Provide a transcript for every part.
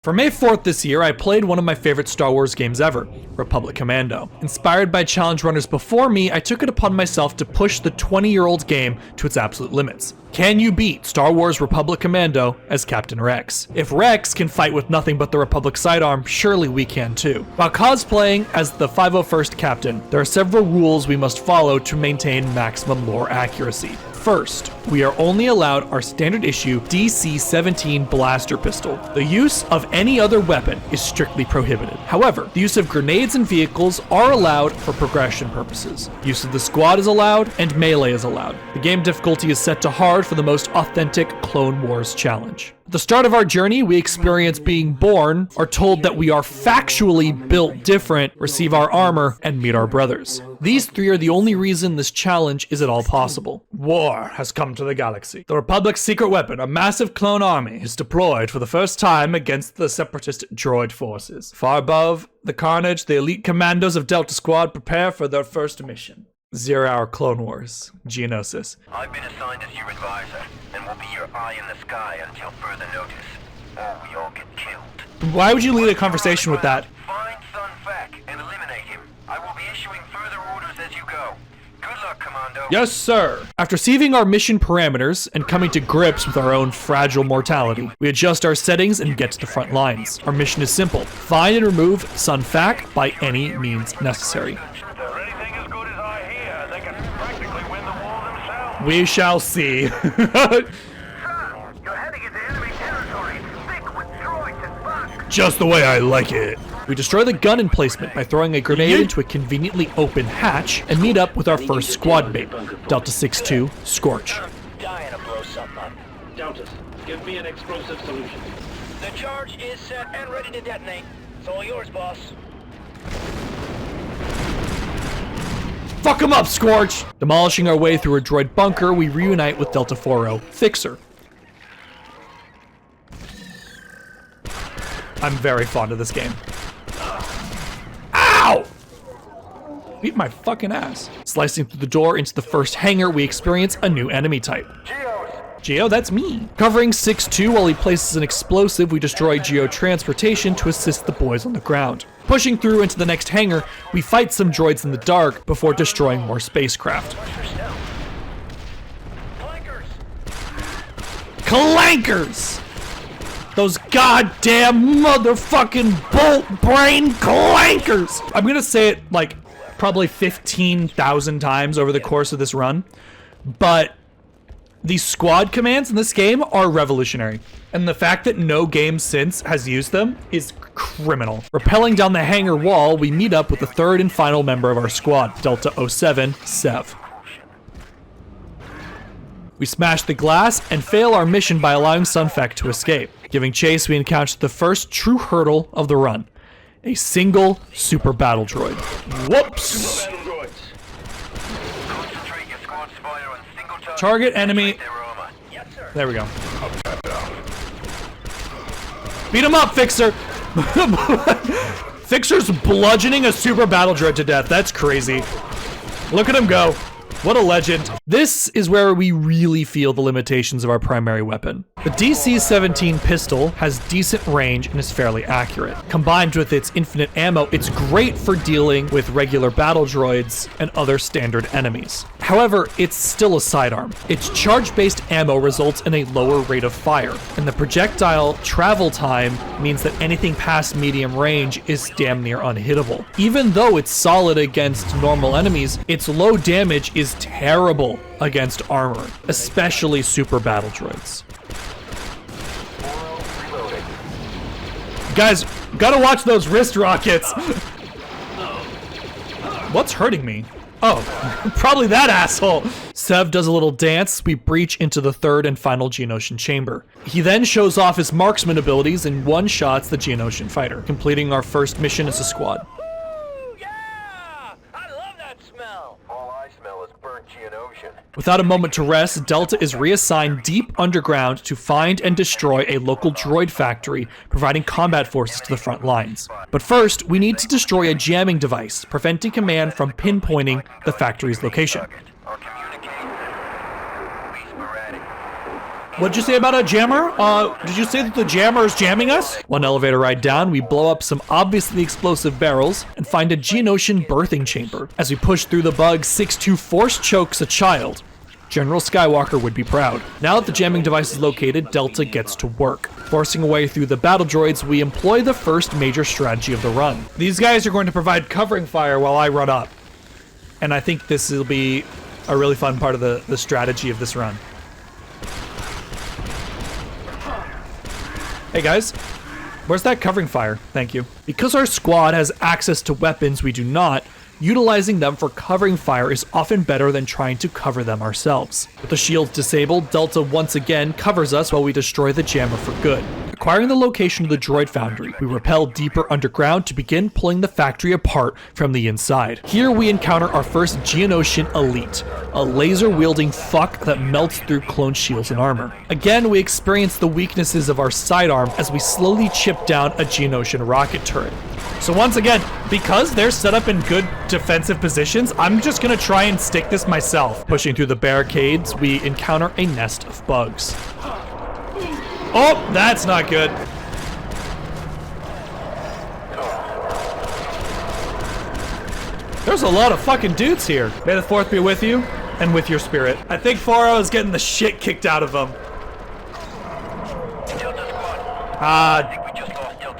For May 4th this year, I played one of my favorite Star Wars games ever, Republic Commando. Inspired by challenge runners before me, I took it upon myself to push the 20-year-old game to its absolute limits. Can you beat Star Wars Republic Commando as Captain Rex? If Rex can fight with nothing but the Republic sidearm, surely we can too. While cosplaying as the 501st Captain, there are several rules we must follow to maintain maximum lore accuracy. First, we are only allowed our standard issue DC-17 blaster pistol. The use of any other weapon is strictly prohibited. However, the use of grenades and vehicles are allowed for progression purposes. Use of the squad is allowed, and melee is allowed. The game difficulty is set to hard for the most authentic Clone Wars challenge. At the start of our journey, we experience being born, are told that we are factually built different, receive our armor, and meet our brothers. These three are the only reason this challenge is at all possible. War has come to the galaxy. The Republic's secret weapon, a massive clone army, is deployed for the first time against the separatist droid forces. Far above the carnage, the elite commandos of Delta Squad prepare for their first mission. 0 Hour Clone Wars, Geonosis. I've been assigned as your advisor, and will be your eye in the sky until further notice, or we all get killed. Why would you lead a conversation with that? Find Sun Fac and eliminate him. I will be issuing further orders as you go. Good luck, Commando. Yes, sir. After receiving our mission parameters and coming to grips with our own fragile mortality, we adjust our settings and get to the front lines. Our mission is simple. Find and remove Sun Fac by any means necessary. We shall see. You're heading into enemy territory. Thick with droids and bugs. Just the way I like it. We destroy the gun emplacement by throwing a grenade into a conveniently open hatch and meet up with our first squad mate, Delta 6-2, Scorch. I'm dying to blow something up. Deltas, give me an explosive solution. The charge is set and ready to detonate. It's all yours, boss. Fuck him up, Scorch! Demolishing our way through a droid bunker, we reunite with Delta 4-0, Fixer. I'm very fond of this game. Ow! Beat my fucking ass. Slicing through the door into the first hangar, we experience a new enemy type. Geo, that's me. Covering 6-2 while he places an explosive, we destroy Geo transportation to assist the boys on the ground. Pushing through into the next hangar, we fight some droids in the dark before destroying more spacecraft. Clankers! Those goddamn motherfucking bolt brain clankers! I'm gonna say it like probably 15,000 times over the course of this run, but these squad commands in this game are revolutionary, and the fact that no game since has used them is criminal. Rappelling down the hangar wall, we meet up with the third and final member of our squad, Delta 07, Sev. We smash the glass and fail our mission by allowing Sun Fac to escape. Giving chase, we encounter the first true hurdle of the run, a single super battle droid. Whoops! Target enemy. There we go. Beat him up, Fixer! Fixer's bludgeoning a super battle droid to death. That's crazy. Look at him go. What a legend. This is where we really feel the limitations of our primary weapon. The DC-17 pistol has decent range and is fairly accurate. Combined with its infinite ammo, it's great for dealing with regular battle droids and other standard enemies. However, it's still a sidearm. Its charge-based ammo results in a lower rate of fire, and the projectile travel time means that anything past medium range is damn near unhittable. Even though it's solid against normal enemies, its low damage is terrible against armor, especially super battle droids. Guys, gotta watch those wrist rockets. What's hurting me? Oh, probably that asshole. Sev does a little dance. We breach into the third and final Geonosian chamber. He then shows off his marksman abilities and one-shots the Geonosian fighter, completing our first mission as a squad. Without a moment to rest, Delta is reassigned deep underground to find and destroy a local droid factory, providing combat forces to the front lines. But first, we need to destroy a jamming device, preventing command from pinpointing the factory's location. What'd you say about a jammer? Did you say that the jammer is jamming us? One elevator ride down, we blow up some obviously explosive barrels and find a Geonosian birthing chamber. As we push through the bug, 6-2 force chokes a child. General Skywalker would be proud. Now that the jamming device is located, Delta gets to work. Forcing a way through the battle droids, we employ the first major strategy of the run. These guys are going to provide covering fire while I run up. And I think this will be a really fun part of the strategy of this run. Hey guys, where's that covering fire? Thank you. Because our squad has access to weapons we do not, utilizing them for covering fire is often better than trying to cover them ourselves. With the shields disabled, Delta once again covers us while we destroy the jammer for good. Acquiring the location of the droid foundry, we rappel deeper underground to begin pulling the factory apart from the inside. Here we encounter our first Geonosian elite, a laser-wielding fuck that melts through clone shields and armor. Again, we experience the weaknesses of our sidearm as we slowly chip down a Geonosian rocket turret. So once again, because they're set up in good defensive positions, I'm just gonna try and stick this myself. Pushing through the barricades, we encounter a nest of bugs. Oh, that's not good. There's a lot of fucking dudes here. May the 4th be with you, and with your spirit. I think Faro is getting the shit kicked out of him.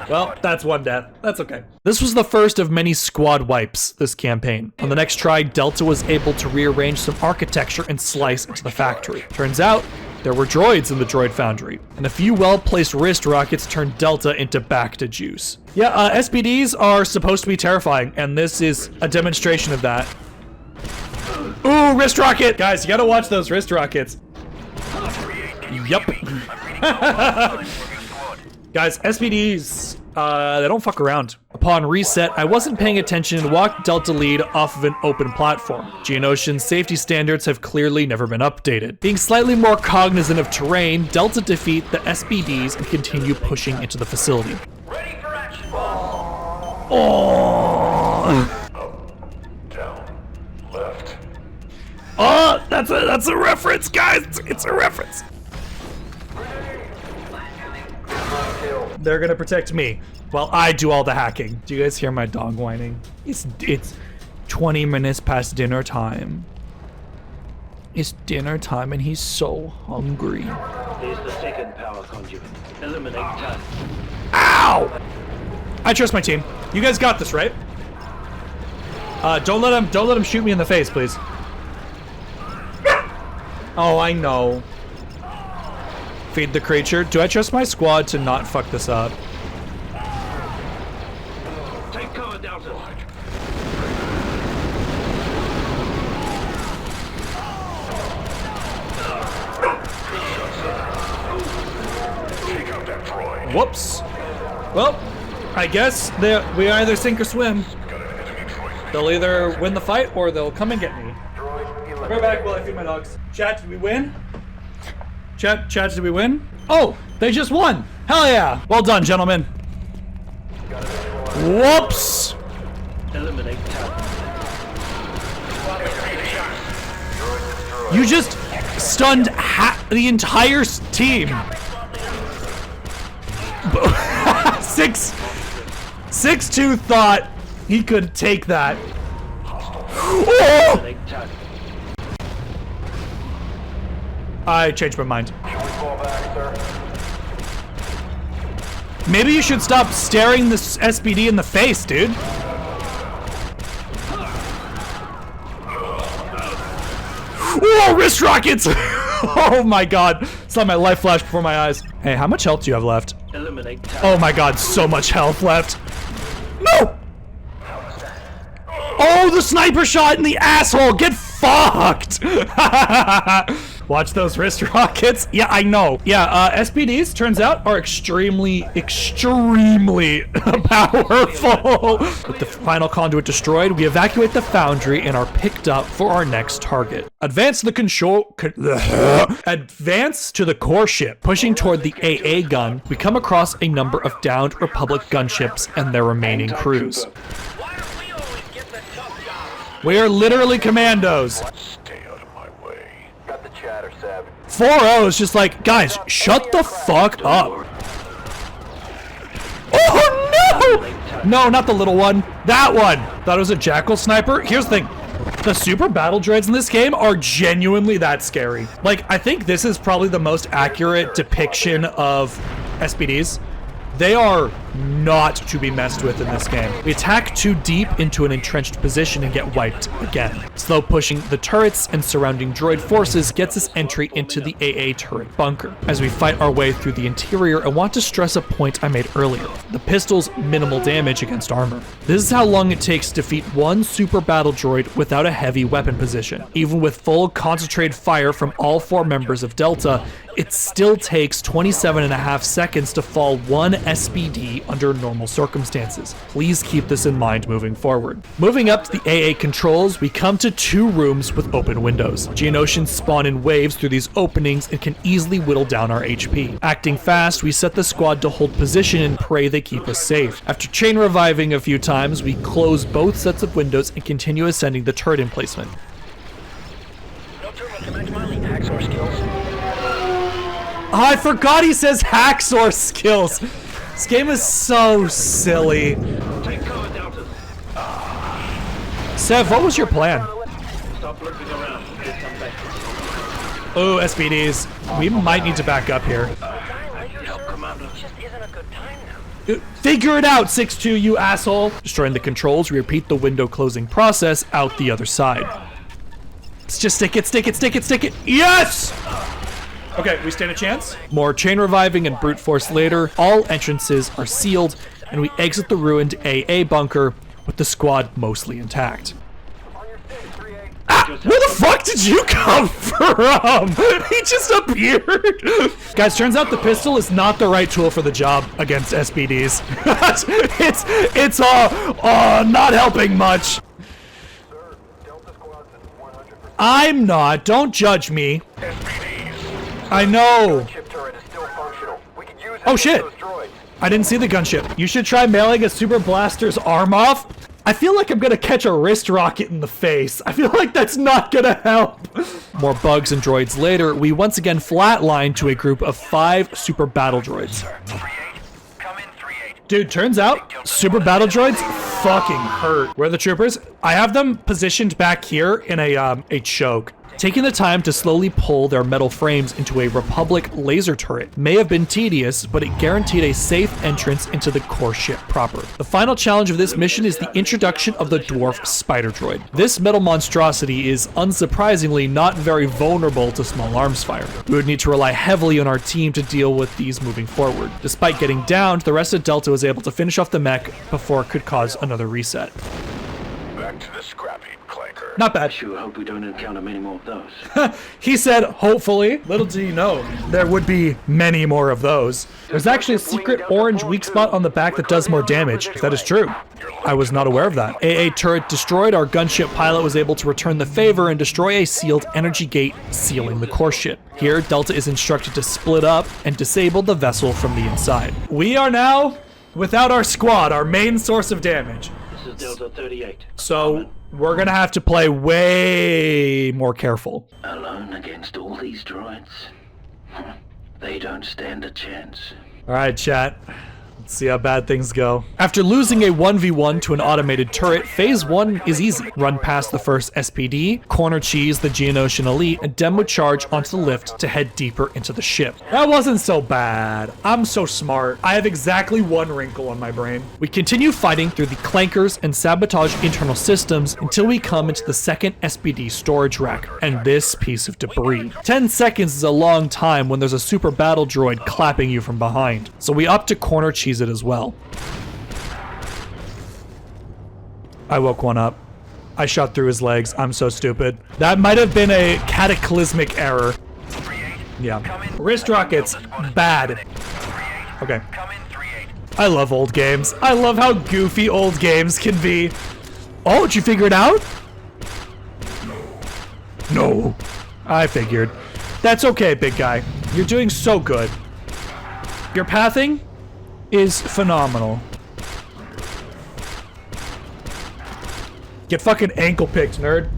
Well, that's one death. That's okay. This was the first of many squad wipes this campaign. On the next try, Delta was able to rearrange some architecture and slice into the factory. Turns out, there were droids in the droid foundry, and a few well-placed wrist rockets turned Delta into Bacta juice. Yeah, SPDs are supposed to be terrifying, and this is a demonstration of that. Ooh, wrist rocket! Guys, you gotta watch those wrist rockets. Yup. Guys, SPDs, they don't fuck around. Upon reset, I wasn't paying attention and walked Delta lead off of an open platform. Geonosian safety standards have clearly never been updated. Being slightly more cognizant of terrain, Delta defeat the SPDs and continue pushing into the facility. Ready for action. Oh! Up, down, left. Oh, that's a reference, guys. It's a reference. They're gonna protect me while I do all the hacking. Do you guys hear my dog whining? It's 20 minutes past dinner time. It's dinner time and he's so hungry. There's the second power conduit. Eliminate task. Ow! I trust my team. You guys got this, right? Don't let him shoot me in the face, please. Oh, I know. Feed the creature. Do I trust my squad to not fuck this up? Take cover, Delta. Take out that droid. Whoops. Well, I guess we either sink or swim. Got an enemy droid. They'll either win the fight or they'll come and get me. Right back while I feed my dogs. Chat, did we win? Chat, did we win? Oh, they just won. Hell yeah. Well done, gentlemen. Whoops. Eliminate task. You just stunned the entire team. 6-2 thought he could take that. Oh! Eliminate task. I changed my mind. Should we fall back, sir? Maybe you should stop staring this SBD in the face, dude. Whoa, wrist rockets! Oh my god. Saw my life flash before my eyes. Hey, how much health do you have left? Eliminate task. Oh my god, so much health left. No! Oh, the sniper shot in the asshole! Get fucked! Watch those wrist rockets. Yeah, I know. Yeah, SPDs, turns out, are extremely powerful. With the final conduit destroyed, we evacuate the foundry and are picked up for our next target. Advance to the core ship. Pushing toward the AA gun, we come across a number of downed Republic gunships and their remaining crews. Why do we always get the tough jobs? We are literally commandos. Stay out of my way. Got the chatter, Sab. 4-0 is just like, guys, shut the fuck up. Oh, no! No, not the little one. That one. Thought it was a Jackal sniper. Here's the thing. The super battle droids in this game are genuinely that scary. Like, I think this is probably the most accurate depiction of SPDs. They are not to be messed with in this game. We attack too deep into an entrenched position and get wiped again. Slow pushing the turrets and surrounding droid forces gets us entry into the AA turret bunker. As we fight our way through the interior, I want to stress a point I made earlier. The pistol's minimal damage against armor. This is how long it takes to defeat one super battle droid without a heavy weapon position. Even with full concentrated fire from all 4 members of Delta, it still takes 27.5 seconds to fall one SPD under normal circumstances. Please keep this in mind moving forward. Moving up to the AA controls, we come to 2 rooms with open windows. Geonosians spawn in waves through these openings and can easily whittle down our HP. Acting fast, we set the squad to hold position and pray they keep us safe. After chain reviving a few times, we close both sets of windows and continue ascending the turret emplacement. No turbo to match my elite hacksaw skills. Oh, I forgot he says hacksaw skills. This game is so silly. Take cover, Delta. Sev, what was your plan? Stop looking around. Get some back. Oh, SPDs. We might need to back up here. Help, Commando. It just isn't a good time now. Figure it out, 6-2, you asshole. Destroying the controls, we repeat the window closing process out the other side. Let's just stick it, stick it, stick it, stick it. Yes! Okay, we stand a chance. More chain reviving and brute force later. All entrances are sealed, and we exit the ruined AA bunker with the squad mostly intact. Ah, where the fuck did you come from? He just appeared. Guys, turns out the pistol is not the right tool for the job against SPDs. it's not helping much. I'm not. Don't judge me. I know. Oh shit. I didn't see the gunship. You should try mailing a super blaster's arm off. I feel like I'm gonna catch a wrist rocket in the face. I feel like that's not gonna help. More bugs and droids later, we once again flatline to a group of 5 super battle droids. Dude, turns out super battle droids fucking hurt. Where are the troopers? I have them positioned back here in a choke. Taking the time to slowly pull their metal frames into a Republic laser turret may have been tedious, but it guaranteed a safe entrance into the core ship proper. The final challenge of this mission is the introduction of the dwarf spider droid. This metal monstrosity is unsurprisingly not very vulnerable to small arms fire. We would need to rely heavily on our team to deal with these moving forward. Despite getting downed, the rest of Delta was able to finish off the mech before it could cause another reset. Back to the scrappy clanker. Not bad. Sure hope we don't encounter many more of those. He said, hopefully. Little do you know, there would be many more of those. There's actually a secret orange weak spot on the back that does more damage. That is true. I was not aware of that. AA turret destroyed, our gunship pilot was able to return the favor and destroy a sealed energy gate sealing the core ship. Here, Delta is instructed to split up and disable the vessel from the inside. We are now without our squad, our main source of damage. This is Delta 38. So we're gonna have to play way more careful. Alone against all these droids? They don't stand a chance. All right, chat. Let's see how bad things go. After losing a 1v1 to an automated turret, phase 1 is easy. Run past the first SPD, corner cheese the Geonosian elite, and demo charge onto the lift to head deeper into the ship. That wasn't so bad. I'm so smart. I have exactly 1 wrinkle on my brain. We continue fighting through the clankers and sabotage internal systems until we come into the second SPD storage rack and this piece of debris. 10 seconds is a long time when there's a super battle droid clapping you from behind. So we up to corner cheese it as well. I woke one up. I shot through his legs. I'm so stupid. That might have been a cataclysmic error. Yeah. Wrist rockets, bad. Okay. I love old games. I love how goofy old games can be. Oh, did you figure it out? No. I figured. That's okay, big guy. You're doing so good. Your pathing is phenomenal. Get fucking ankle picked, nerd.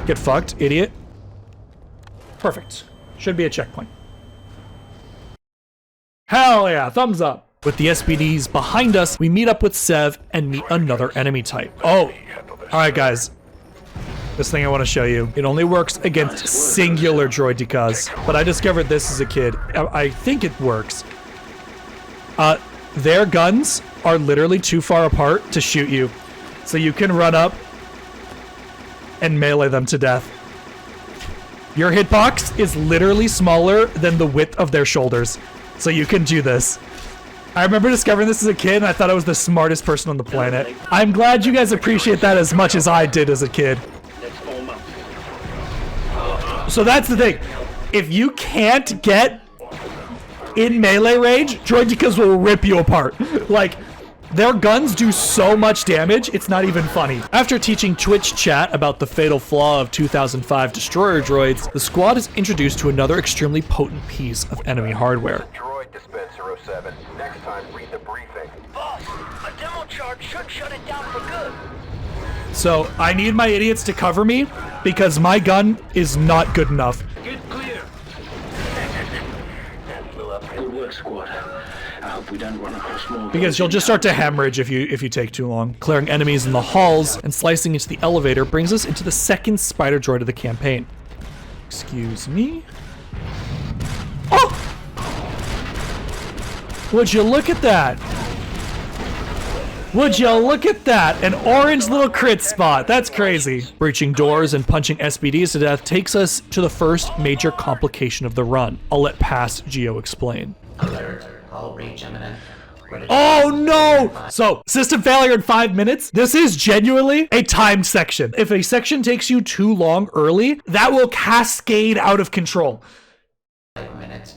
Get fucked, idiot. Perfect. Should be a checkpoint. Hell yeah, thumbs up. With the SPDs behind us, we meet up with Sev and meet another enemy type. Oh, all right, guys. This thing I want to show you. It only works against singular droidekas, but I discovered this as a kid. I think it works. Their guns are literally too far apart to shoot you, so you can run up and melee them to death. Your hitbox is literally smaller than the width of their shoulders, so you can do this. I remember discovering this as a kid, and I thought I was the smartest person on the planet. I'm glad you guys appreciate that as much as I did as a kid. So that's the thing. If you can't get in melee range, droidekas will rip you apart. Like, their guns do so much damage, it's not even funny. After teaching Twitch chat about the fatal flaw of 2005 destroyer droids, the squad is introduced to another extremely potent piece of enemy hardware. Droid dispenser 07. Next time, read the briefing. Boss, a demo charge should shut it down for good. So I need my idiots to cover me because my gun is not good enough. Get clear. Good work, squad. I hope we don't run across more. Because you'll just start to hemorrhage if you take too long. Clearing enemies in the halls and slicing into the elevator brings us into the second spider droid of the campaign. Excuse me. Oh! Would you look at that? Would you look at that? An orange little crit spot. That's crazy. Breaching doors and punching SPDs to death takes us to the first major complication of the run. I'll let past Geo explain. Alert. All breach imminent. Oh no! So, system failure in 5 minutes. This is genuinely a timed section. If a section takes you too long early, that will cascade out of control. 5 minutes.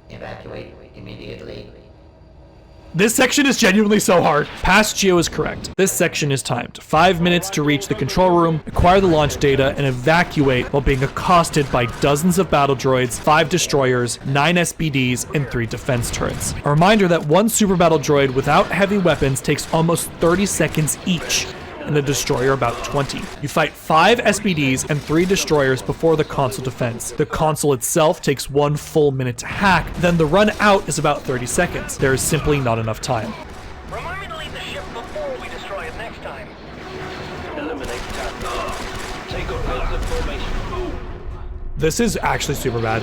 Evacuate immediately. This section is genuinely so hard. Past Geo is correct. This section is timed. 5 minutes to reach the control room, acquire the launch data, and evacuate while being accosted by dozens of battle droids, 5 destroyers, 9 SPDs, and 3 defense turrets. A reminder that one super battle droid without heavy weapons takes almost 30 seconds each, and a destroyer about 20. You fight 5 SPDs and 3 destroyers before the console defense. The console itself takes 1 full minute to hack, then the run out is about 30 seconds. There is simply not enough time. Remind me to leave the ship before we destroy it next time. Eliminate that. Take offensive formation. This is actually super bad.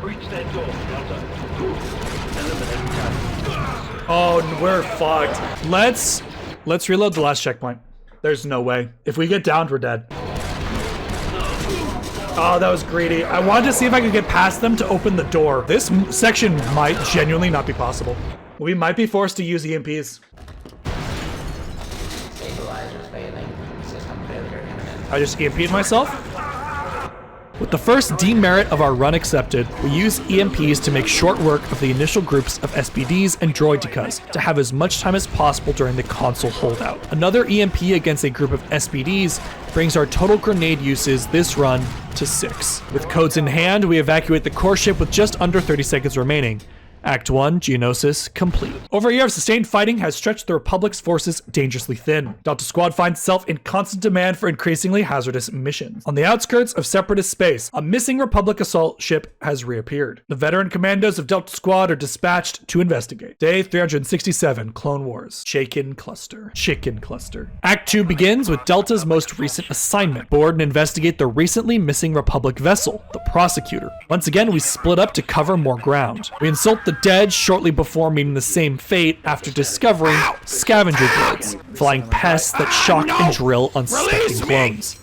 Breach that door, Delta. Eliminate that. Oh, we're fucked. Let's reload the last checkpoint. There's no way. If we get downed, we're dead. Oh, that was greedy. I wanted to see if I could get past them to open the door. This section might genuinely not be possible. We might be forced to use EMPs. Stabilizers failing. System failure imminent. I just EMP'd myself. With the first demerit of our run accepted, we use EMPs to make short work of the initial groups of SPDs and droidekas to have as much time as possible during the console holdout. Another EMP against a group of SPDs brings our total grenade uses this run to 6. With codes in hand, we evacuate the core ship with just under 30 seconds remaining. Act 1, Geonosis, complete. Over a year of sustained fighting has stretched the Republic's forces dangerously thin. Delta Squad finds itself in constant demand for increasingly hazardous missions. On the outskirts of Separatist space, a missing Republic assault ship has reappeared. The veteran commandos of Delta Squad are dispatched to investigate. Day 367, Clone Wars. Chicken Cluster. Act 2 begins with Delta's most recent assignment. Board and investigate the recently missing Republic vessel, the Prosecutor. Once again, we split up to cover more ground. We insult the dead shortly before meeting the same fate after discovering scavenger droids, flying pests that shock and drill unsuspecting clones.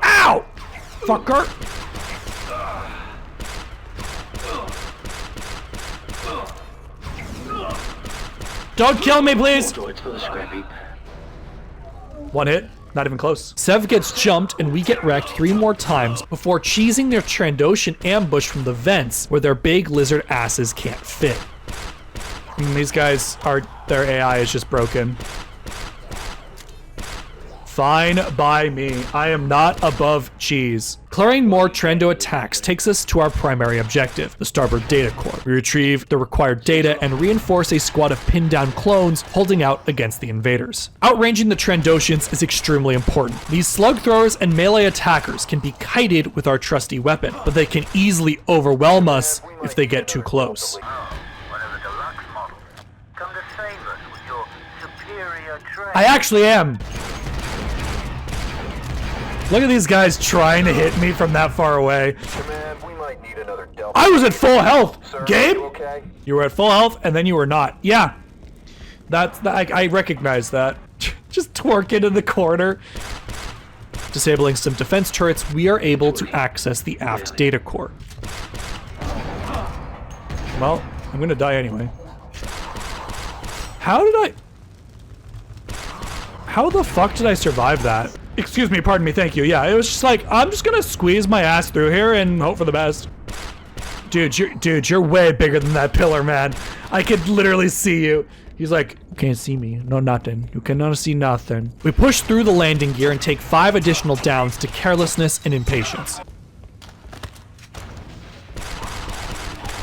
Ow! Fucker! Don't kill me, please! Droids for the scrap heap. 1 hit. Not even close. Sev gets jumped and we get wrecked 3 more times before cheesing their Trandoshan ambush from the vents where their big lizard asses can't fit. These guys their AI is just broken. Fine by me. I am not above cheese. Clearing more Trendo attacks takes us to our primary objective, the starboard data core. We retrieve the required data and reinforce a squad of pinned down clones holding out against the invaders. Outranging the Trandoshians is extremely important. These slug throwers and melee attackers can be kited with our trusty weapon, but they can easily overwhelm us if they get too close. One of the deluxe models. Come to save us with your superior train. I actually am. Look at these guys trying to hit me from that far away. Command, we might need another Delta. I was at full health. Sir, Gabe, you okay? you were at full health and then you were not. Yeah, I recognize that. Just twerking in the corner. Disabling some defense turrets, we are able to access the aft data core. Well, I'm gonna die anyway. How the fuck did I survive that? Excuse me, pardon me, thank you. Yeah, it was just like, I'm just gonna squeeze my ass through here and hope for the best. Dude, you're way bigger than that pillar, man. I could literally see you. He's like, you can't see me. No, nothing. You cannot see nothing. We push through the landing gear and take 5 additional downs to carelessness and impatience.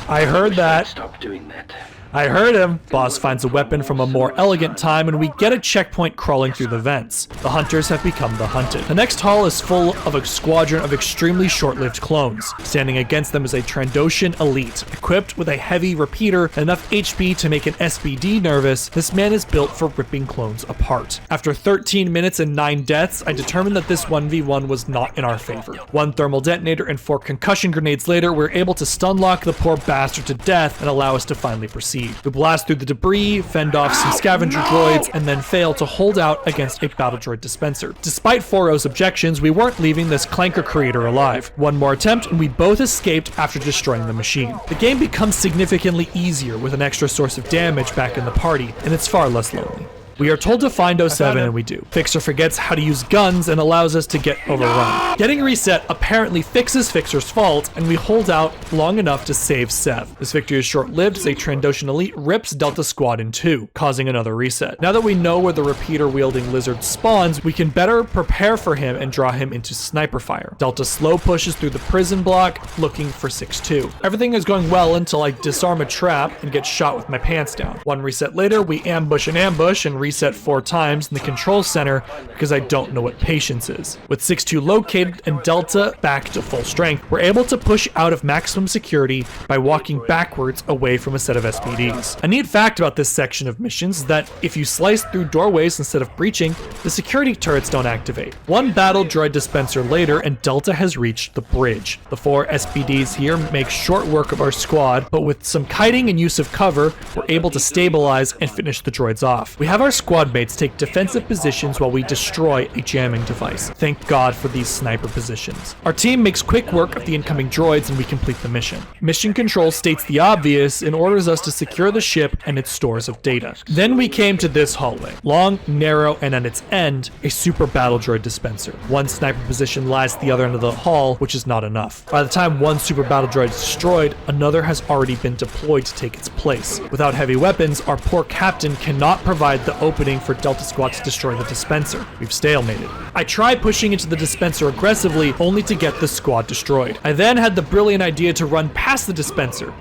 I heard that. Stop doing that. I heard him. Boss finds a weapon from a more elegant time and we get a checkpoint crawling through the vents. The hunters have become the hunted. The next hall is full of a squadron of extremely short-lived clones. Standing against them is a Trandoshan elite. Equipped with a heavy repeater and enough HP to make an SBD nervous, this man is built for ripping clones apart. After 13 minutes and 9 deaths, I determined that this 1v1 was not in our favor. 1 thermal detonator and 4 concussion grenades later, we were able to stun lock the poor bastard to death and allow us to finally proceed. We blast through the debris, fend off some scavenger droids, and then fail to hold out against a battle droid dispenser. Despite 4-0's objections, we weren't leaving this clanker creator alive. 1 more attempt, and we both escaped after destroying the machine. The game becomes significantly easier with an extra source of damage back in the party, and it's far less lonely. We are told to find 07 and we do. Fixer forgets how to use guns and allows us to get overrun. Getting reset apparently fixes Fixer's fault and we hold out long enough to save Sev. This victory is short-lived as a Trandoshan elite rips Delta Squad in 2, causing another reset. Now that we know where the repeater-wielding lizard spawns, we can better prepare for him and draw him into sniper fire. Delta slow pushes through the prison block looking for 6-2. Everything is going well until I disarm a trap and get shot with my pants down. 1 reset later, we ambush an ambush and reset 4 times in the control center because I don't know what patience is. With 6-2 located and Delta back to full strength, we're able to push out of maximum security by walking backwards away from a set of SPDs. A neat fact about this section of missions is that if you slice through doorways instead of breaching, the security turrets don't activate. 1 battle droid dispenser later and Delta has reached the bridge. The 4 SPDs here make short work of our squad, but with some kiting and use of cover, we're able to stabilize and finish the droids off. We have our squad mates take defensive positions while we destroy a jamming device. Thank God for these sniper positions. Our team makes quick work of the incoming droids and we complete the mission. Mission control states the obvious and orders us to secure the ship and its stores of data. Then we came to this hallway. Long, narrow, and at its end, a super battle droid dispenser. 1 sniper position lies at the other end of the hall, which is not enough. By the time 1 super battle droid is destroyed, another has already been deployed to take its place. Without heavy weapons, our poor captain cannot provide the opening for Delta Squad to destroy the dispenser. We've stalemated. I tried pushing into the dispenser aggressively, only to get the squad destroyed. I then had the brilliant idea to run past the dispenser.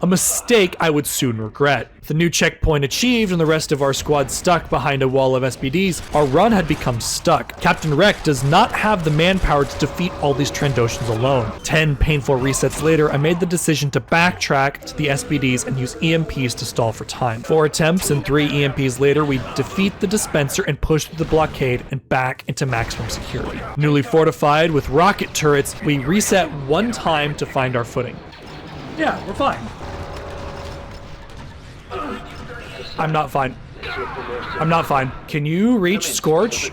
A mistake I would soon regret. With the new checkpoint achieved and the rest of our squad stuck behind a wall of SPDs, our run had become stuck. Captain Rek does not have the manpower to defeat all these Trandoshans alone. 10 painful resets later, I made the decision to backtrack to the SPDs and use EMPs to stall for time. 4 attempts and 3 EMPs later, we defeat the dispenser and push through the blockade and back into maximum security. Newly fortified with rocket turrets, we reset 1 time to find our footing. Yeah, we're fine. I'm not fine. I'm not fine. Can you reach Scorch?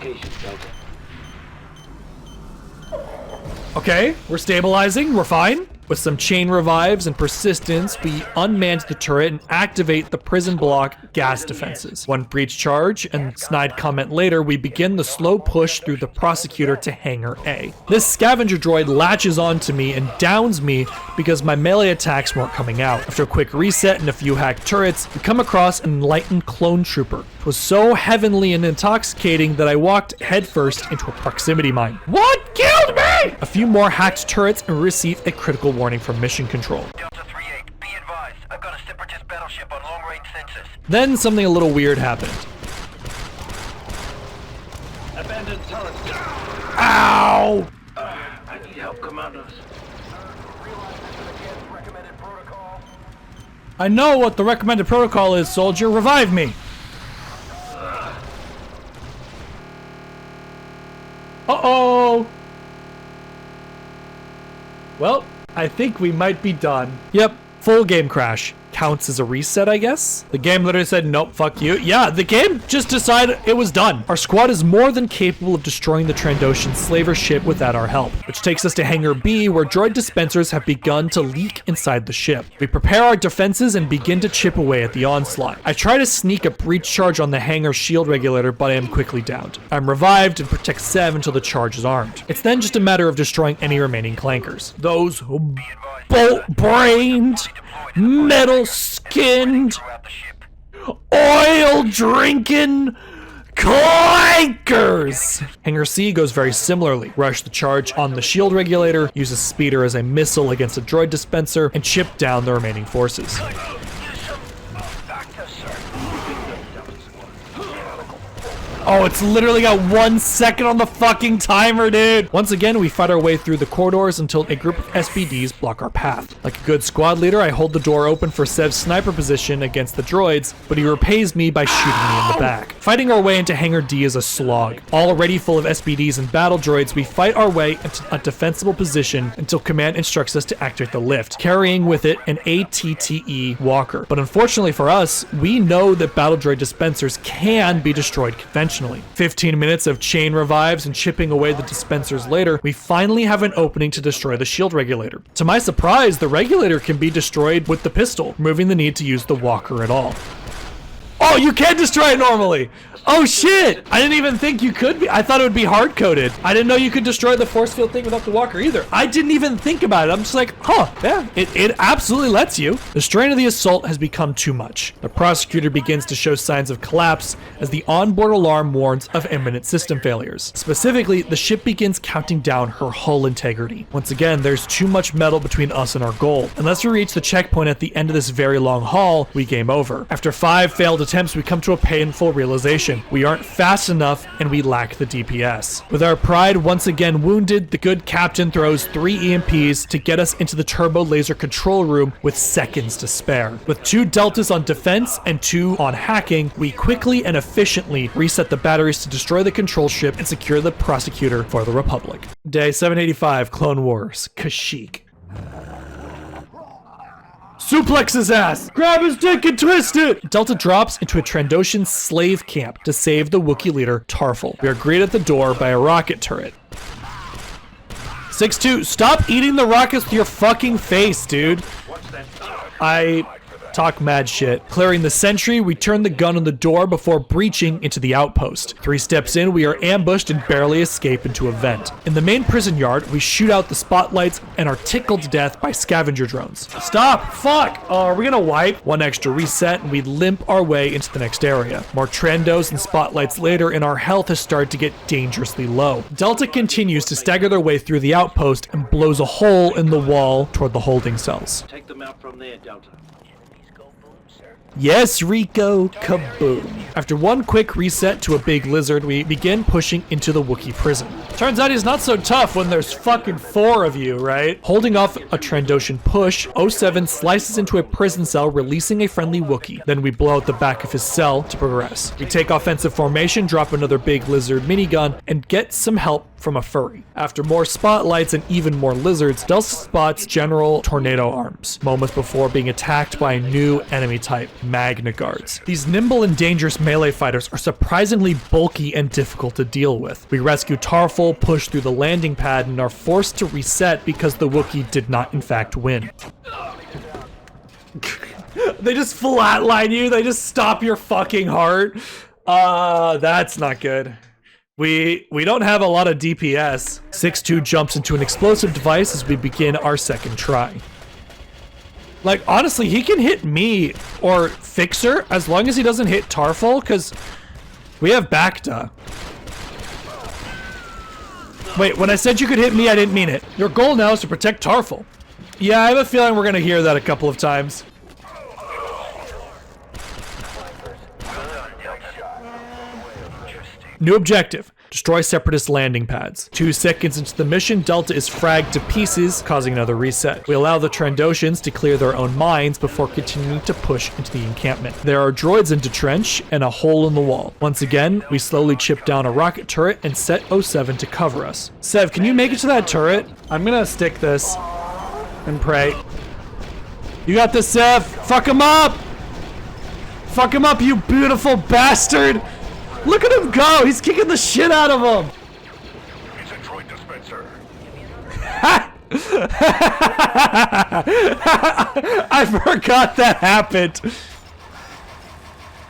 Okay, we're stabilizing. We're fine. With some chain revives and persistence, we unmanned the turret and activate the prison block gas defenses. One breach charge and snide comment later, we begin the slow push through the prosecutor to Hangar A. This scavenger droid latches onto me and downs me because my melee attacks weren't coming out. After a quick reset and a few hacked turrets, we come across an enlightened clone trooper. It was so heavenly and intoxicating that I walked headfirst into a proximity mine. What killed me? A few more hacked turrets and we receive a critical warning from mission control. Delta 3-8, be advised. I've got a separatist battleship on long-range sensors. Then something a little weird happened. Abandoned turret. Ow! I need help, Commandos. I know what the recommended protocol is, soldier. Revive me. Uh-oh. Well, I think we might be done. Yep, full game crash. Counts as a reset, I guess? The game literally said, nope, fuck you. Yeah, the game just decided it was done. Our squad is more than capable of destroying the Trandoshan slaver ship without our help, which takes us to Hangar B, where droid dispensers have begun to leak inside the ship. We prepare our defenses and begin to chip away at the onslaught. I try to sneak a breach charge on the hangar shield regulator, but I am quickly downed. I'm revived and protect Sev until the charge is armed. It's then just a matter of destroying any remaining clankers. Those bolt-brained, metal-skinned, oil-drinking clankers! Hangar C goes very similarly. Rush the charge on the shield regulator, use a speeder as a missile against a droid dispenser, and chip down the remaining forces. Oh, it's literally got 1 second on the fucking timer, dude. Once again, we fight our way through the corridors until a group of SBDs block our path. Like a good squad leader, I hold the door open for Sev's sniper position against the droids, but he repays me by shooting me in the back. Fighting our way into Hangar D is a slog. Already full of SBDs and battle droids, we fight our way into a defensible position until command instructs us to activate the lift, carrying with it an ATTE walker. But unfortunately for us, we know that battle droid dispensers can be destroyed conventionally. 15 minutes of chain revives and chipping away the dispensers later, we finally have an opening to destroy the shield regulator. To my surprise, the regulator can be destroyed with the pistol, removing the need to use the walker at all. Oh, you can destroy it normally! Oh shit! I didn't even think you could be. I thought it would be hard-coded. I didn't know you could destroy the force field thing without the walker either. I didn't even think about it. I'm just like, huh, yeah, it absolutely lets you. The strain of the assault has become too much. The prosecutor begins to show signs of collapse as the onboard alarm warns of imminent system failures. Specifically, the ship begins counting down her hull integrity. Once again, there's too much metal between us and our goal. Unless we reach the checkpoint at the end of this very long haul, we game over. After 5 failed attempts, we come to a painful realization. We aren't fast enough and we lack the DPS. With our pride once again wounded, the good captain throws 3 EMPs to get us into the turbo laser control room with seconds to spare. With 2 deltas on defense and 2 on hacking, we quickly and efficiently reset the batteries to destroy the control ship and secure the prosecutor for the Republic. Day 785, Clone Wars, Kashyyyk. Suplex his ass! Grab his dick and twist it! Delta drops into a Trandoshan slave camp to save the Wookiee leader, Tarfful. We are greeted at the door by a rocket turret. 6-2, stop eating the rockets with your fucking face, dude. I talk mad shit. Clearing the sentry, we turn the gun on the door before breaching into the outpost. 3 steps in, we are ambushed and barely escape into a vent. In the main prison yard, we shoot out the spotlights and are tickled to death by scavenger drones. Stop! Fuck! Oh, are we gonna wipe? 1 extra reset and we limp our way into the next area. More Trandos and spotlights later and our health has started to get dangerously low. Delta continues to stagger their way through the outpost and blows a hole in the wall toward the holding cells. Take them out from there, Delta. Yes, Rico, kaboom. After 1 quick reset to a big lizard, we begin pushing into the Wookiee prison. Turns out he's not so tough when there's fucking 4 of you, right? Holding off a Trandoshan push, 07 slices into a prison cell, releasing a friendly Wookiee. Then we blow out the back of his cell to progress. We take offensive formation, drop another big lizard minigun, and get some help from a furry. After more spotlights and even more lizards, Delta spots General Tornado Arms, moments before being attacked by a new enemy type, Magna Guards. These nimble and dangerous melee fighters are surprisingly bulky and difficult to deal with. We rescue Tarfful, push through the landing pad, and are forced to reset because the Wookiee did not in fact win. They just flatline you, they just stop your fucking heart. That's not good. We don't have a lot of DPS. 6-2 jumps into an explosive device as we begin our second try. Like, honestly, he can hit me or Fixer as long as he doesn't hit Tarfful, because we have Bacta. Wait, when I said you could hit me, I didn't mean it. Your goal now is to protect Tarfful. Yeah, I have a feeling we're gonna hear that a couple of times. New objective, destroy Separatist landing pads. 2 seconds into the mission, Delta is fragged to pieces, causing another reset. We allow the Trandoshans to clear their own mines before continuing to push into the encampment. There are droids into trench and a hole in the wall. Once again, we slowly chip down a rocket turret and set 07 to cover us. Sev, can you make it to that turret? I'm gonna stick this and pray. You got this, Sev. Fuck him up! Fuck him up, you beautiful bastard! Look at him go! He's kicking the shit out of him! It's a droid dispenser. I forgot that happened.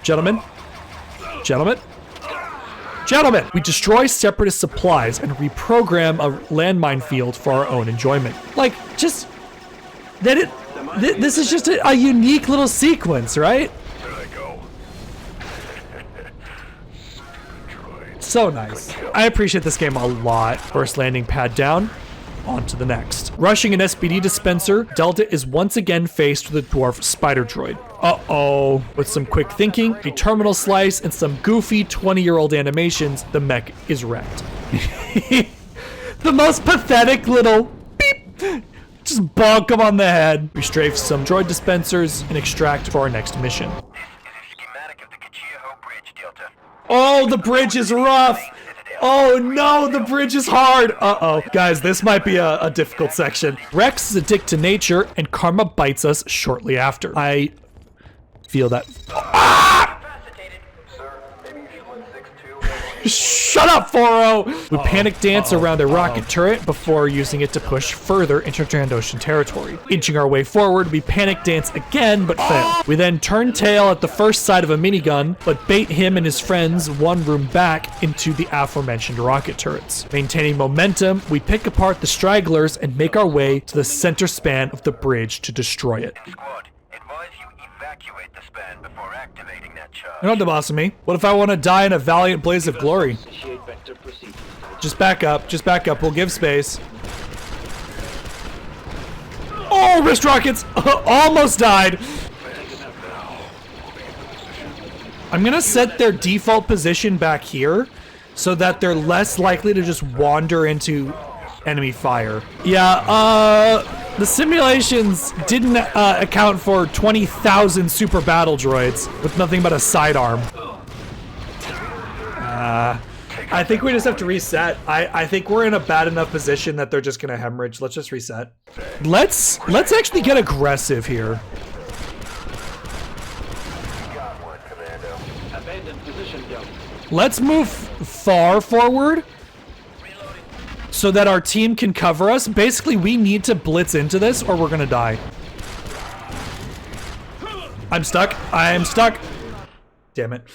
Gentlemen. Gentlemen. Gentlemen! We destroy Separatist supplies and reprogram a landmine field for our own enjoyment. Like, just... This is just a unique little sequence, right? There they go. So nice. I appreciate this game a lot. First landing pad down, on to the next. Rushing an SPD dispenser, Delta is once again faced with a dwarf spider droid. Uh-oh. With some quick thinking, a terminal slice, and some goofy 20-year-old animations, the mech is wrecked. The most pathetic little beep. Just bonk him on the head. We strafe some droid dispensers and extract for our next mission. This is a schematic of the Kachirro bridge, Delta. Oh, the bridge is rough. Oh no, the bridge is hard. Uh-oh. Guys, this might be a difficult section. Rex is a dick to nature, and karma bites us shortly after. I feel that. Ah! Sir, maybe you should let 6-2. Shut up, 4-0! We panic dance around a rocket turret before using it to push further into Trandoshan territory. Inching our way forward, we panic dance again, but fail. We then turn tail at the first sight of a minigun, but bait him and his friends one room back into the aforementioned rocket turrets. Maintaining momentum, we pick apart the stragglers and make our way to the center span of the bridge to destroy it. Squad, advise you evacuate the span before activating that charge. You're not the boss of me. What if I want to die in a valiant blaze of glory? Just back up, we'll give space. Oh, wrist rockets! Almost died! I'm gonna set their default position back here so that they're less likely to just wander into enemy fire. Yeah, the simulations didn't account for 20,000 super battle droids with nothing but a sidearm. I think we just have to reset. I think we're in a bad enough position that they're just gonna hemorrhage. Let's just reset. Let's actually get aggressive here. Got one, Commando. Abandoned position, Delta. Let's move far forward so that our team can cover us. Basically, we need to blitz into this or we're gonna die. I'm stuck. I am stuck. Damn it.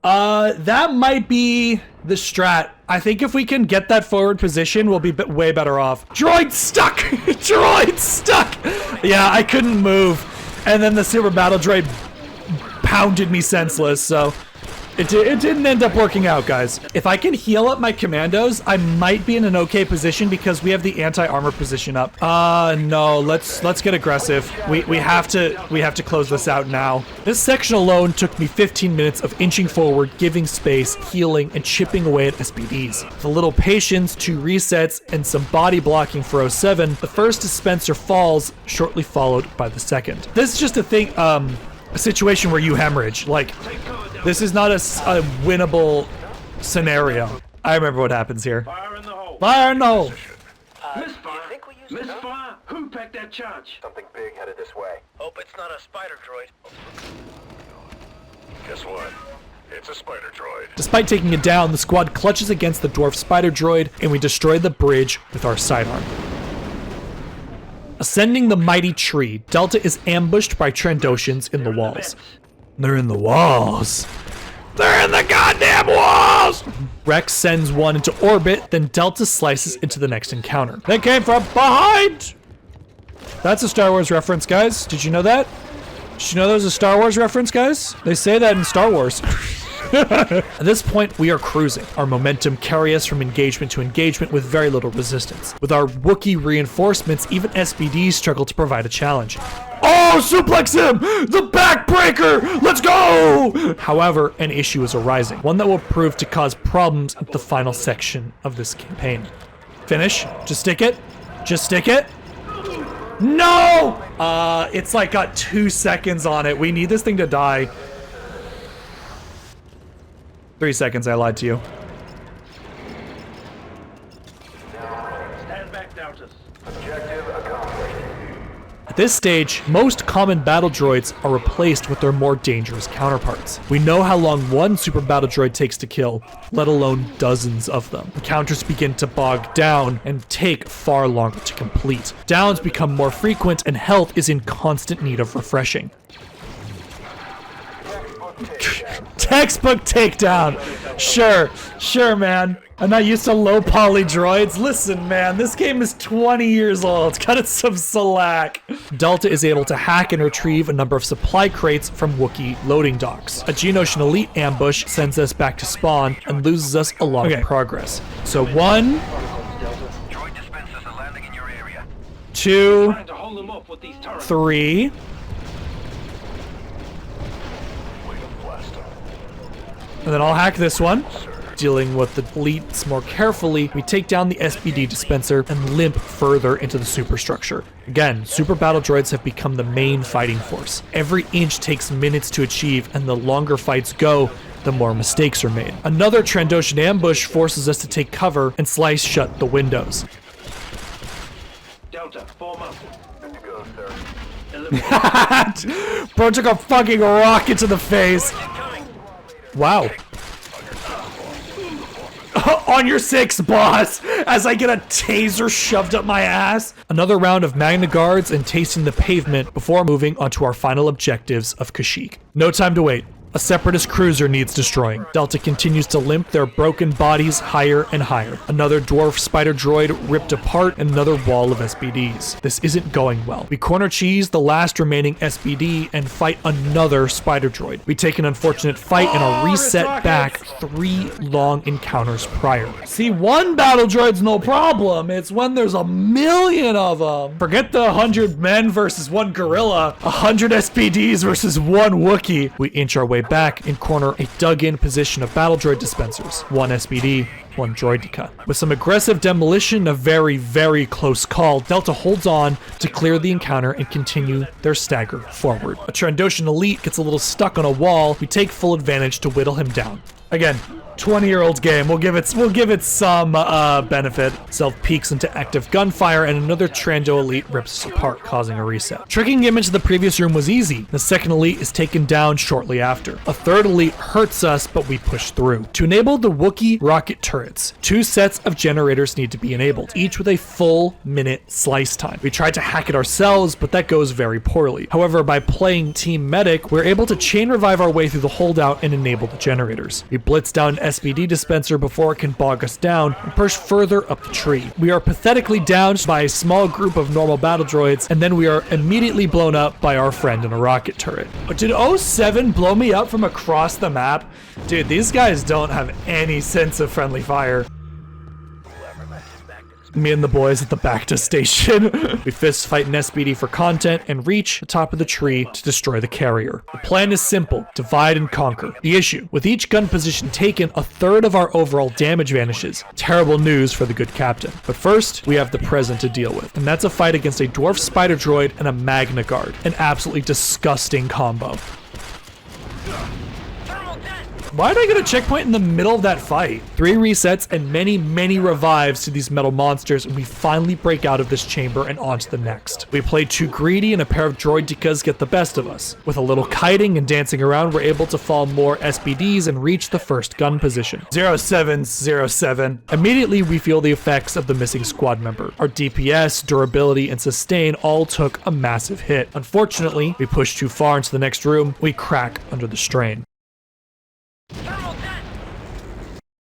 That might be the strat. I think if we can get that forward position, we'll be way better off. Droid stuck! Droid stuck! Yeah, I couldn't move. And then the super battle droid pounded me senseless, so it didn't end up working out, guys. If I can heal up my commandos, I might be in an okay position because we have the anti-armor position up. No, let's get aggressive. We have to close this out now. This section alone took me 15 minutes of inching forward, giving space, healing, and chipping away at SPDs. With a little patience, 2 resets, and some body blocking for 07, the first dispenser falls, shortly followed by the second. This is just a thing, a situation where you hemorrhage. Like, this is not a winnable scenario. I remember what happens here. Fire in the hole. Fire no! Misfire! Misfire! Who packed that charge? Something big headed this way. Hope it's not a spider droid. Guess what? It's a spider droid. Despite taking it down, the squad clutches against the dwarf spider droid, and we destroy the bridge with our sidearm. Ascending the mighty tree, Delta is ambushed by Trandoshans in the walls. They're in the walls. They're in the goddamn walls! Rex sends one into orbit, then Delta slices into the next encounter. They came from behind! That's a Star Wars reference, guys. Did you know that? Did you know that was a Star Wars reference, guys? They say that in Star Wars. At this point, we are cruising. Our momentum carries us from engagement to engagement with very little resistance. With our Wookie reinforcements, even SBDs struggle to provide a challenge. Oh, suplex him! The backbreaker! Let's go! However, an issue is arising. One that will prove to cause problems in the final section of this campaign. Finish. Just stick it. Just stick it. No! It's like got 2 seconds on it. We need this thing to die. 3 seconds, I lied to you. Stand back, Deltas. Objective accomplished. At this stage, most common battle droids are replaced with their more dangerous counterparts. We know how long one super battle droid takes to kill, let alone dozens of them. Encounters begin to bog down and take far longer to complete. Downs become more frequent and health is in constant need of refreshing. Textbook takedown. Sure, man. I'm not used to low poly droids. Listen, man, this game is 20 years old. Cut it some slack. Delta is able to hack and retrieve a number of supply crates from Wookiee loading docks. A Geonosian elite ambush sends us back to spawn and loses us a lot of progress. So 1, Droid dispensers are landing in your area. 2, Trying to hold them up with these turrets. 3. And then I'll hack this one. Dealing with the elites more carefully, we take down the SBD dispenser and limp further into the superstructure. Again, super battle droids have become the main fighting force. Every inch takes minutes to achieve, and the longer fights go, the more mistakes are made. Another Trandoshan ambush forces us to take cover and slice shut the windows. Delta, form up. Good to go, sir. Eliminate. Bro took a fucking rocket to the face. Wow. On your 6, boss! As I get a taser shoved up my ass. Another round of Magna Guards and tasting the pavement before moving onto our final objectives of Kashyyyk. No time to wait. A Separatist cruiser needs destroying. Delta continues to limp their broken bodies higher and higher. Another dwarf spider droid ripped apart and another wall of SBDs. This isn't going well. We corner cheese the last remaining SBD and fight another spider droid. We take an unfortunate fight and are reset back 3 long encounters prior. See, 1 battle droid's no problem. It's when there's a million of them. Forget the 100 men versus 1 gorilla. 100 SBDs versus 1 Wookiee. We inch our way back and corner a dug-in position of battle droid dispensers. 1 SBD, 1 droideka. With some aggressive demolition, a very, very close call, Delta holds on to clear the encounter and continue their stagger forward. A Trandoshan elite gets a little stuck on a wall. We take full advantage to whittle him down. Again, 20-year-old game. We'll give it some benefit. Self peeks into active gunfire, and another Trando elite rips us apart, causing a reset. Tricking him into the previous room was easy. The second elite is taken down shortly after. A third elite hurts us, but we push through. To enable the Wookiee rocket turrets, 2 sets of generators need to be enabled, each with a full minute slice time. We tried to hack it ourselves, but that goes very poorly. However, by playing Team Medic, we're able to chain revive our way through the holdout and enable the generators. We blitz down SBD dispenser before it can bog us down and push further up the tree. We are pathetically downed by a small group of normal battle droids, and then we are immediately blown up by our friend in a rocket turret. Did 07 blow me up from across the map? Dude, these guys don't have any sense of friendly fire. Me and the boys at the Bacta station. We fist fight an SBD for content and reach the top of the tree to destroy the carrier. The plan is simple: divide and conquer. The issue: with each gun position taken, a third of our overall damage vanishes. Terrible news for the good captain. But first, we have the present to deal with, and that's a fight against a dwarf spider droid and a Magna Guard. An absolutely disgusting combo. Why did I get a checkpoint in the middle of that fight? 3 resets and many revives to these metal monsters, and we finally break out of this chamber and onto the next. We played too greedy and a pair of droidekas get the best of us. With a little kiting and dancing around, we're able to fall more SBDs and reach the first gun position. 0707. Immediately, we feel the effects of the missing squad member. Our DPS, durability, and sustain all took a massive hit. Unfortunately, we pushed too far into the next room. We crack under the strain.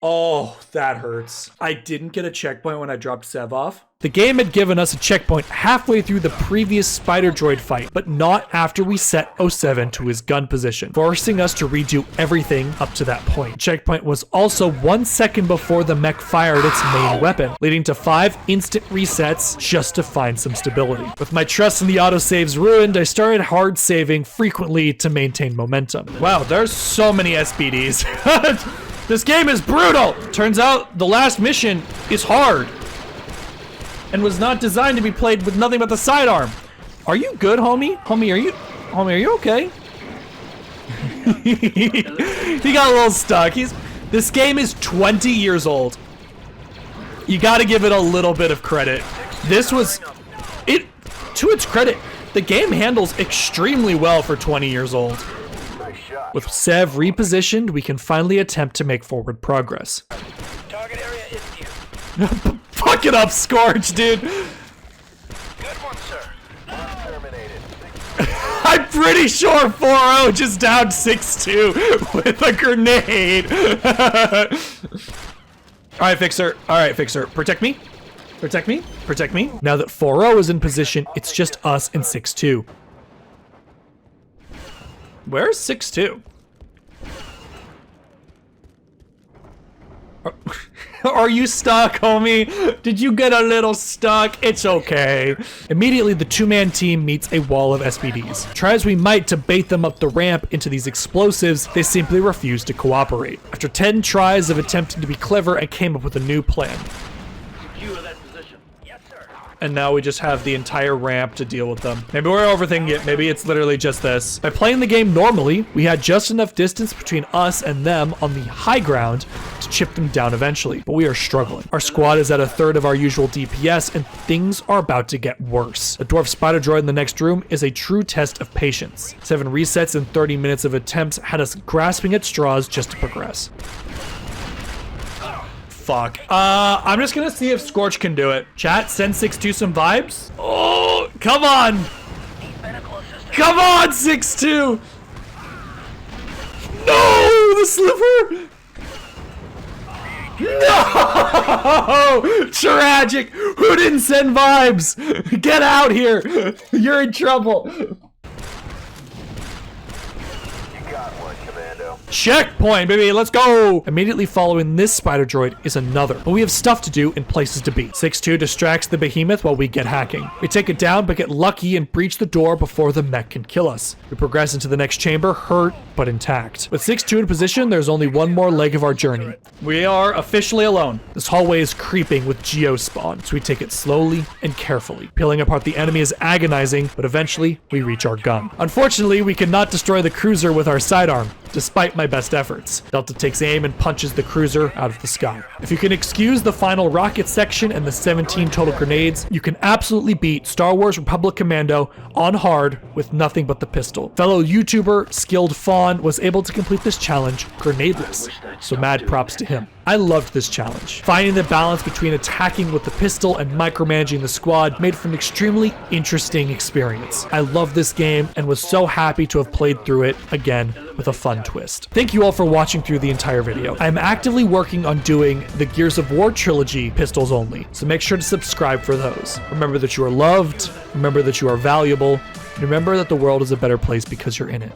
Oh, that hurts. I didn't get a checkpoint when I dropped Sev off. The game had given us a checkpoint halfway through the previous spider droid fight, but not after we set 07 to his gun position, forcing us to redo everything up to that point. Checkpoint was also 1 second before the mech fired its main weapon, leading to 5 instant resets just to find some stability. With my trust in the autosaves ruined, I started hard saving frequently to maintain momentum. Wow, there's so many SBDs. This game is brutal! Turns out the last mission is hard and was not designed to be played with nothing but the sidearm. Are you good, homie? Homie, are you okay? He got a little stuck. This game is 20 years old. You gotta give it a little bit of credit. To its credit, the game handles extremely well for 20 years old. With Sev repositioned, we can finally attempt to make forward progress. Target area is here. Fuck it up, Scorch, dude. Good one, sir. Terminated. I'm pretty sure 4-0 just downed 6-2 with a grenade. All right, Fixer. All right, Fixer. Protect me. Protect me. Protect me. Now that 4-0 is in position, it's just us and 6-2. Where's 6-2? Are you stuck, homie? Did you get a little stuck? It's okay. Immediately, the 2-man team meets a wall of SBDs. Try as we might to bait them up the ramp into these explosives, they simply refuse to cooperate. After 10 tries of attempting to be clever, I came up with a new plan. Secure that position. Yes, sir. And now we just have the entire ramp to deal with them. Maybe we're overthinking it. Maybe it's literally just this. By playing the game normally, we had just enough distance between us and them on the high ground to chip them down eventually, but we are struggling. Our squad is at 1/3 of our usual DPS, and things are about to get worse. The dwarf spider droid in the next room is a true test of patience. 7 resets and 30 minutes of attempts had us grasping at straws just to progress. Fuck. I'm just gonna see if Scorch can do it. Chat, send 6-2 some vibes. Oh, come on. Come on, 6-2. No, the sliver. No! Tragic! Who didn't send vibes? Get out here! You're in trouble! You got one, Commando. Checkpoint, baby, let's go! Immediately following this spider droid is another, but we have stuff to do and places to be. 6-2 distracts the behemoth while we get hacking. We take it down but get lucky and breach the door before the mech can kill us. We progress into the next chamber, hurt but intact. With 6-2 in position, there's only one more leg of our journey. We are officially alone. This hallway is creeping with geospawn, so we take it slowly and carefully. Peeling apart the enemy is agonizing, but eventually we reach our gun. Unfortunately, we cannot destroy the cruiser with our sidearm, despite my best efforts. Delta takes aim and punches the cruiser out of the sky. If you can excuse the final rocket section and the 17 total grenades, you can absolutely beat Star Wars Republic Commando on hard with nothing but the pistol. Fellow YouTuber Skilled Fawn was able to complete this challenge grenadeless, so mad props to him. I loved this challenge. Finding the balance between attacking with the pistol and micromanaging the squad made for an extremely interesting experience. I love this game and was so happy to have played through it again with a fun twist. Thank you all for watching through the entire video. I'm actively working on doing the Gears of War trilogy pistols only, so make sure to subscribe for those. Remember that you are loved, remember that you are valuable, and remember that the world is a better place because you're in it.